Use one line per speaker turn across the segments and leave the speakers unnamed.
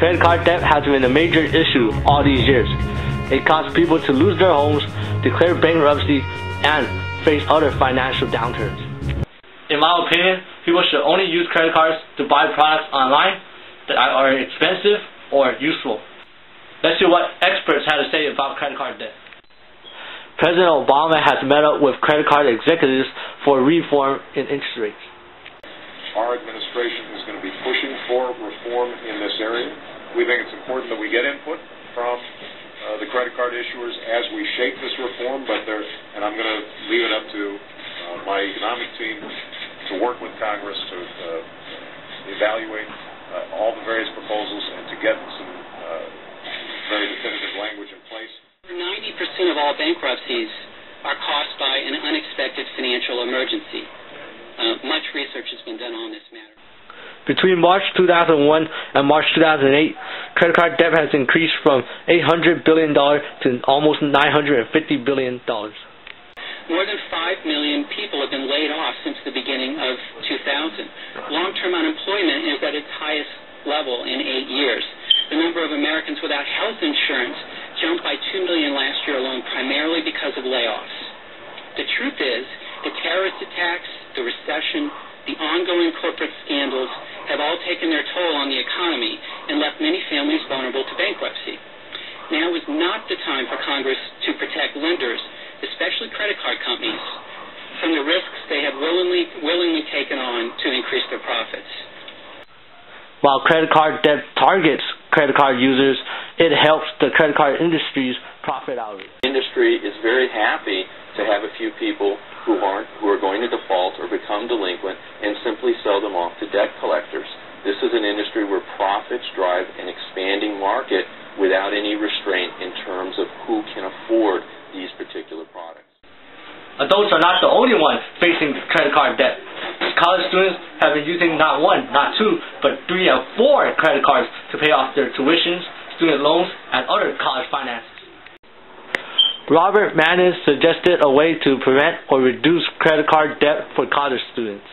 Credit card debt has been a major issue all these years. It caused people to lose their homes, declare bankruptcy, and face other financial downturns. In my opinion, people should only use credit cards to buy products online that are expensive or useful. Let's see what experts have to say about credit card debt. President Obama has met up with credit card executives for reform in interest rates.
Our administration is going to be pushing for reform in this area. We think it's important that we get input from the credit card issuers as we shape this reform, and I'm going to leave it up to my economic team to work with Congress to evaluate all the various proposals and to get some very definitive language in place.
90% of all bankruptcies are caused by an unexpected financial emergency. Much research has been done on this matter.
Between March 2001 and March 2008, credit card debt has increased from $800 billion to almost $950 billion.
More than 5 million people have been laid off since the beginning of 2000. Long-term unemployment is at its highest level in 8 years. The number of Americans without health insurance jumped by 2 million last year alone, primarily because of layoffs. The truth is, the terrorist attacks, the recession, the ongoing corporate scandals have all taken their toll on the economy and left many families vulnerable to bankruptcy. Now is not the time for Congress to protect lenders, especially credit card companies, from the risks they have willingly taken on to increase their profits.
While credit card debt targets credit card users, it helps the credit card industry's profit out of it.
The industry is very happy to have a few people who are going to default or become delinquent and simply sell them off to debt collectors. This is an industry where profits drive an expanding market without any restraint in terms of who can afford these particular products.
Adults are not the only ones facing credit card debt. College students have been using not one, not two, but 3 and 4 credit cards to pay off their tuitions, student loans, and other college finances. Robert Mannes suggested a way to prevent or reduce credit card debt for college students.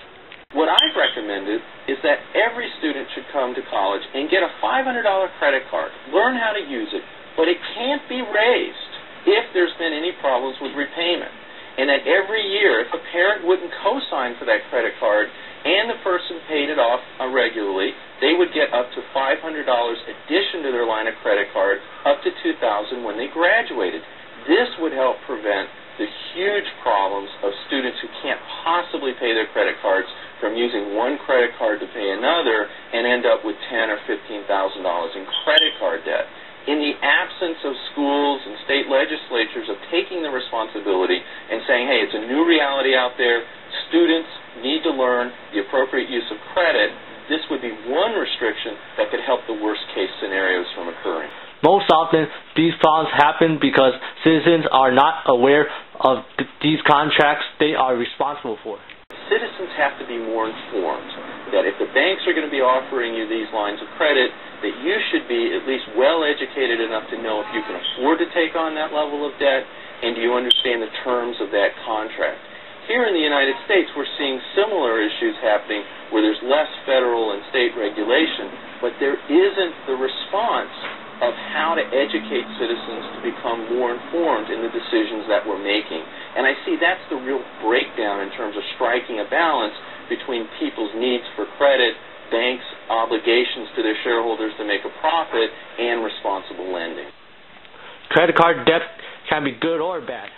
What I've recommended is that every student should come to college and get a $500 credit card, learn how to use it, but it can't be raised if there's been any problems with repayment. And that every year, if a parent wouldn't co-sign for that credit card and the person paid it off regularly, they would get up to $500 addition to their line of credit card, up to $2,000 when they graduated. This would help prevent the huge problems of students who can't possibly pay their credit cards from using one credit card to pay another and end up with $10,000 or $15,000 in credit card debt. In the absence of schools and state legislatures of taking the responsibility and saying, hey, it's a new reality out there, students need to learn the appropriate use of credit, this would be one restriction that could help the worst case scenarios from occurring.
Most often, these problems happen because citizens are not aware of these contracts they are responsible for.
Citizens have to be more informed that if the banks are going to be offering you these lines of credit, that you should be at least well educated enough to know if you can afford to take on that level of debt, and do you understand the terms of that contract. Here in the United States, we're seeing similar issues happening where there's less federal and state regulation, but there isn't the response of how to educate citizens to become more informed in the decisions that we're making. And I see that's the real breakdown in terms of striking a balance between people's needs for credit, banks' obligations to their shareholders to make a profit, and responsible lending.
Credit card debt can be good or bad.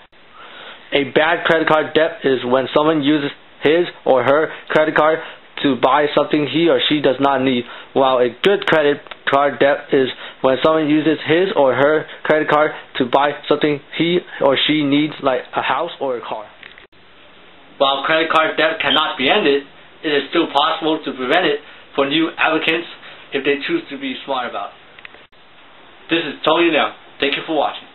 A bad credit card debt is when someone uses his or her credit card to buy something he or she does not need, while a good credit card debt is when someone uses his or her credit card to buy something he or she needs, like a house or a car. While credit card debt cannot be ended, it is still possible to prevent it for new applicants if they choose to be smart about it. This is Liang. Thank you for watching.